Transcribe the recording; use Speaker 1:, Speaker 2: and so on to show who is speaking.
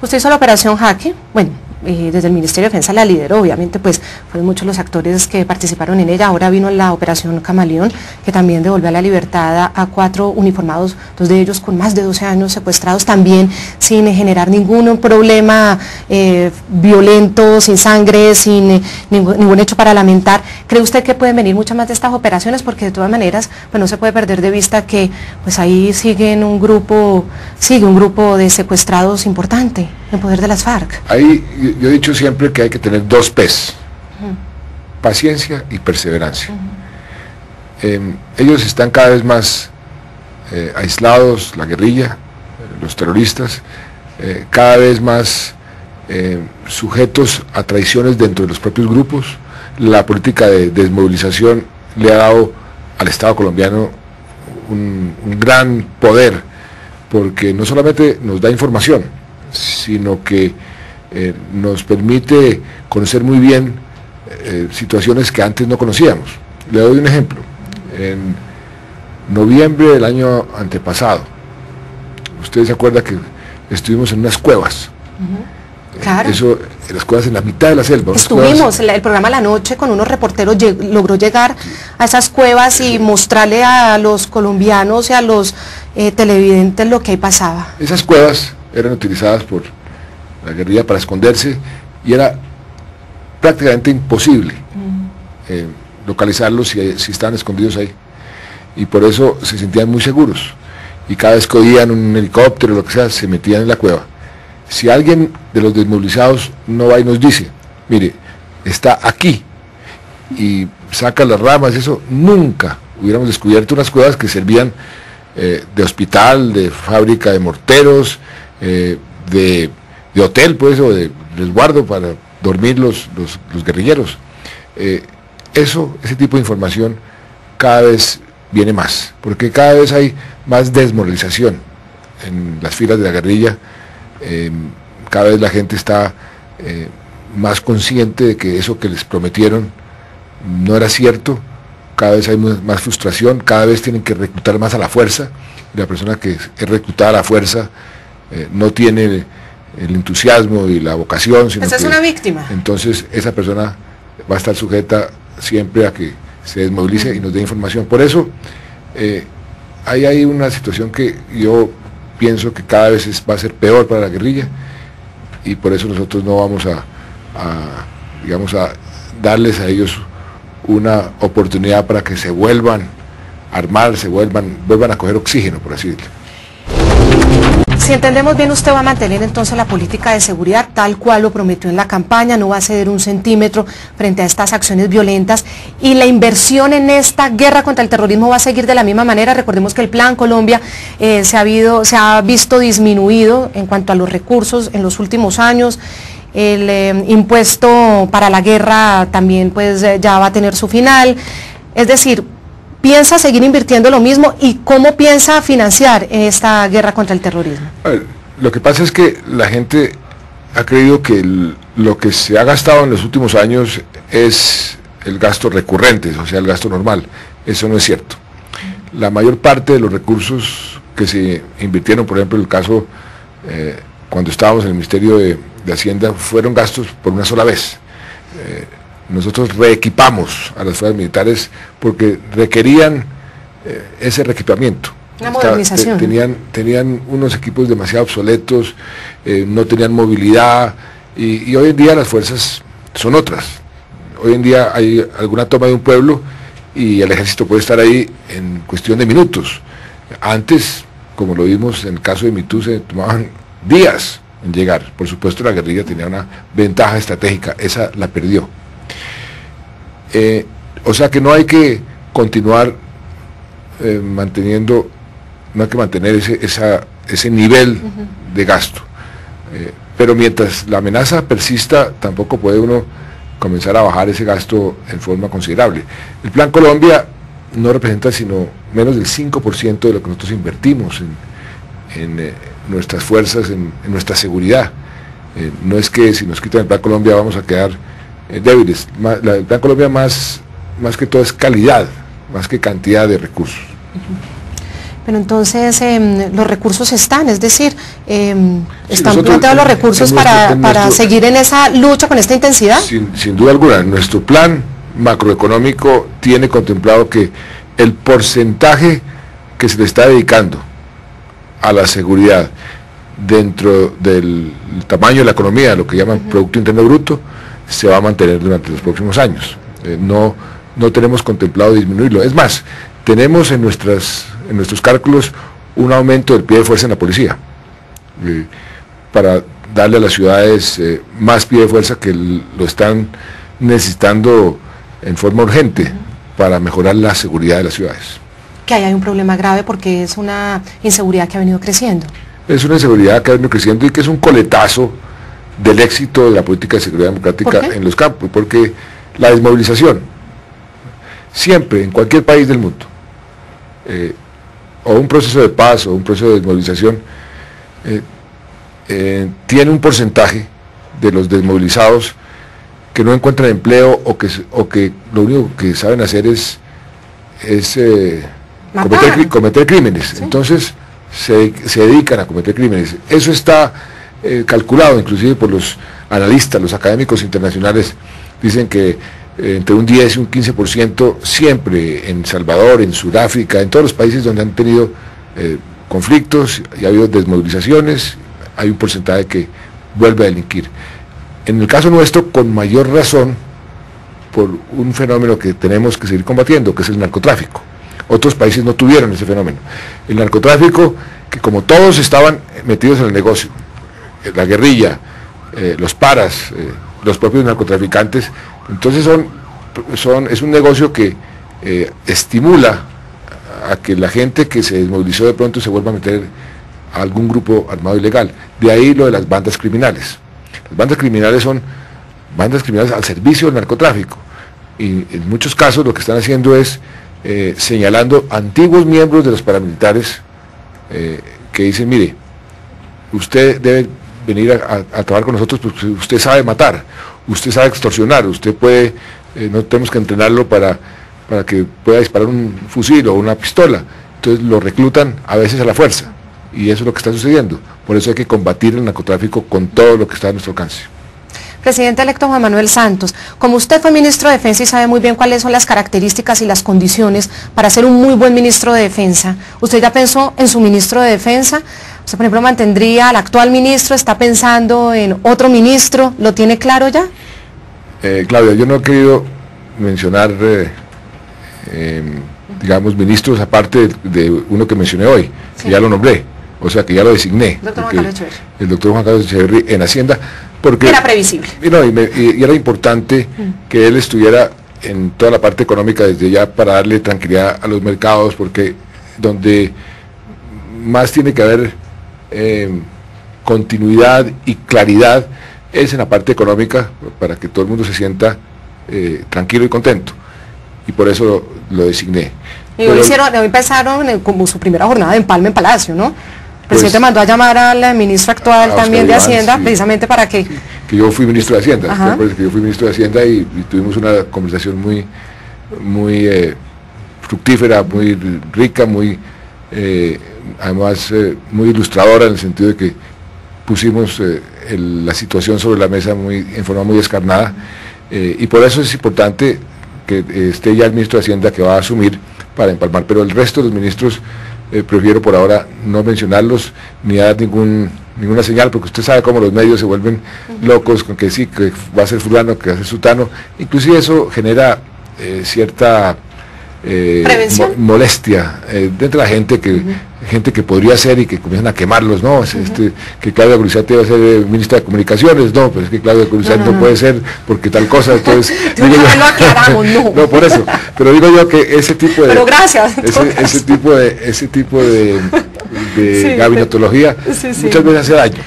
Speaker 1: Usted hizo la operación Jaque, bueno, desde el Ministerio de Defensa la lideró, obviamente pues fueron muchos los actores que participaron en ella. Ahora vino la operación Camaleón, que también devolvió a la libertad a 4 uniformados, 2 de ellos con más de 12 años secuestrados, también sin generar ningún problema violento, sin sangre, sin ningún hecho para lamentar. ¿Cree usted que pueden venir muchas más de estas operaciones? Porque de todas maneras pues no se puede perder de vista que pues ahí sigue un grupo de secuestrados importante en poder de las FARC.
Speaker 2: Ahí yo he dicho siempre que hay que tener 2 P's, paciencia y perseverancia. Ellos están cada vez más aislados, la guerrilla, los terroristas, cada vez más sujetos a traiciones dentro de los propios grupos. La política de desmovilización le ha dado al Estado colombiano un gran poder, porque no solamente nos da información, sino que nos permite conocer muy bien situaciones que antes no conocíamos. Le doy un ejemplo. En noviembre del año antepasado, usted se acuerda que estuvimos en unas cuevas.
Speaker 1: Claro.
Speaker 2: Eso, en las cuevas en la mitad de la selva.
Speaker 1: Estuvimos, el programa La Noche con unos reporteros logró llegar a esas cuevas y mostrarle a los colombianos y a los televidentes lo que ahí pasaba. Esas
Speaker 2: cuevas eran utilizadas por la guerrilla para esconderse y era prácticamente imposible localizarlos si estaban escondidos ahí, y por eso se sentían muy seguros, y cada vez que oían un helicóptero o lo que sea, se metían en la cueva. Si alguien de los desmovilizados no va y nos dice, mire, está aquí, y saca las ramas, eso, nunca hubiéramos descubierto unas cuevas que servían de hospital, de fábrica de morteros, de hotel, pues, o de resguardo para dormir los guerrilleros. Ese tipo de información cada vez viene más, porque cada vez hay más desmoralización en las filas de la guerrilla. Cada vez la gente está más consciente de que eso que les prometieron no era cierto. Cada vez hay más frustración, cada vez tienen que reclutar más a la fuerza, y la persona que es reclutada a la fuerza no tiene el entusiasmo y la vocación, sino
Speaker 1: esa es una víctima.
Speaker 2: Entonces esa persona va a estar sujeta siempre a que se desmovilice y nos dé información. Por eso ahí hay una situación que yo pienso que cada vez va a ser peor para la guerrilla, y por eso nosotros no vamos a darles a ellos una oportunidad para que se vuelvan a armar, vuelvan a coger oxígeno, por así decirlo.
Speaker 1: Si entendemos bien, usted va a mantener entonces la política de seguridad tal cual lo prometió en la campaña, no va a ceder un centímetro frente a estas acciones violentas, y la inversión en esta guerra contra el terrorismo va a seguir de la misma manera. Recordemos que el Plan Colombia se ha visto disminuido en cuanto a los recursos en los últimos años. El impuesto para la guerra también pues ya va a tener su final. Es decir, ¿piensa seguir invirtiendo lo mismo, y cómo piensa financiar esta guerra contra el terrorismo?
Speaker 2: A ver, lo que pasa es que la gente ha creído que lo que se ha gastado en los últimos años es el gasto recurrente, o sea, el gasto normal. Eso no es cierto. La mayor parte de los recursos que se invirtieron, por ejemplo, en el caso cuando estábamos en el Ministerio de Hacienda, fueron gastos por una sola vez. Nosotros reequipamos a las fuerzas militares porque requerían ese reequipamiento.
Speaker 1: Una modernización.
Speaker 2: Tenían unos equipos demasiado obsoletos, no tenían movilidad, y hoy en día las fuerzas son otras. Hoy en día hay alguna toma de un pueblo y el ejército puede estar ahí en cuestión de minutos. Antes, como lo vimos en el caso de Mitú, se tomaban días en llegar. Por supuesto, la guerrilla tenía una ventaja estratégica, esa la perdió. O sea que no hay que continuar no hay que mantener ese nivel de gasto. Pero mientras la amenaza persista, tampoco puede uno comenzar a bajar ese gasto en forma considerable. El Plan Colombia no representa sino menos del 5% de lo que nosotros invertimos en nuestras fuerzas, en nuestra seguridad. No es que si nos quitan el Plan Colombia vamos a quedar débiles. El Plan Colombia más que todo es calidad, más que cantidad de recursos.
Speaker 1: Pero entonces los recursos están, es decir, ¿están
Speaker 2: nosotros,
Speaker 1: planteados los recursos para seguir en esa lucha con esta intensidad?
Speaker 2: Sin duda alguna, nuestro plan macroeconómico tiene contemplado que el porcentaje que se le está dedicando a la seguridad dentro del tamaño de la economía, lo que llaman Producto Interno Bruto, se va a mantener durante los próximos años. No tenemos contemplado disminuirlo. Es más, tenemos en nuestros cálculos un aumento del pie de fuerza en la policía, para darle a las ciudades más pie de fuerza que lo están necesitando en forma urgente para mejorar la seguridad de las ciudades.
Speaker 1: Que ahí hay un problema grave porque es una inseguridad que ha venido creciendo.
Speaker 2: Es una inseguridad que ha venido creciendo y que es un coletazo del éxito de la política de seguridad democrática en los campos, porque la desmovilización, siempre, en cualquier país del mundo, o un proceso de paz o un proceso de desmovilización, tiene un porcentaje de los desmovilizados que no encuentran empleo o que lo único que saben hacer es cometer crímenes. ¿Sí? Entonces se dedican a cometer crímenes. Eso está calculado inclusive por los analistas, los académicos internacionales. Dicen que entre un 10 y un 15% siempre en Salvador, en Sudáfrica, en todos los países donde han tenido conflictos y ha habido desmovilizaciones, hay un porcentaje que vuelve a delinquir. En el caso nuestro, con mayor razón, por un fenómeno que tenemos que seguir combatiendo, que es el narcotráfico. Otros países no tuvieron ese fenómeno. El narcotráfico, que como todos estaban metidos en el negocio, la guerrilla, los paras, los propios narcotraficantes, entonces es un negocio que estimula a que la gente que se desmovilizó de pronto se vuelva a meter a algún grupo armado ilegal. De ahí lo de las bandas criminales. Las bandas criminales son bandas criminales al servicio del narcotráfico, y en muchos casos lo que están haciendo es señalando antiguos miembros de los paramilitares que dicen: mire, usted debe venir a trabajar con nosotros porque usted sabe matar, usted sabe extorsionar, usted puede, no tenemos que entrenarlo para que pueda disparar un fusil o una pistola. Entonces lo reclutan a veces a la fuerza, y eso es lo que está sucediendo. Por eso hay que combatir el narcotráfico con todo lo que está a nuestro alcance.
Speaker 1: Presidente electo Juan Manuel Santos, como usted fue ministro de Defensa y sabe muy bien cuáles son las características y las condiciones para ser un muy buen ministro de Defensa, ¿usted ya pensó en su ministro de Defensa? ¿Usted, por ejemplo, mantendría al actual ministro? ¿Está pensando en otro ministro? ¿Lo tiene claro ya?
Speaker 2: Claudia, yo no he querido mencionar, digamos, ministros aparte de uno que mencioné hoy, que ya lo nombré, o sea, que ya lo designé. El doctor Juan Carlos Echeverri en Hacienda. Porque
Speaker 1: era previsible.
Speaker 2: Y era importante que él estuviera en toda la parte económica desde ya para darle tranquilidad a los mercados, porque donde más tiene que haber continuidad y claridad es en la parte económica, para que todo el mundo se sienta tranquilo y contento. Y por eso lo designé.
Speaker 1: Y hoy empezaron como su primera jornada de empalme en Palacio, ¿no? El presidente mandó a llamar al ministro actual también de Hacienda, precisamente para que...
Speaker 2: Que yo fui ministro de Hacienda, que yo fui ministro de Hacienda y tuvimos una conversación muy fructífera, muy rica, además muy ilustradora, en el sentido de que pusimos la situación sobre la mesa en forma muy descarnada, y por eso es importante que esté ya el ministro de Hacienda, que va a asumir para empalmar, pero el resto de los ministros prefiero por ahora no mencionarlos ni dar ninguna señal, porque usted sabe cómo los medios se vuelven locos con que sí, que va a ser fulano, que va a ser sutano. Inclusive eso genera cierta molestia dentro de la gente, gente que podría ser, y que comienzan a quemarlos, ¿no? Que Claudia Gurizati debe ser ministra de Comunicaciones, no, pero es que Claudia Gurizati no puede ser porque tal cosa, entonces...
Speaker 1: lo aclaramos, no.
Speaker 2: No, por eso, pero digo yo que ese tipo de...
Speaker 1: Pero gracias.
Speaker 2: Ese tipo de gabinetología muchas veces hace daño.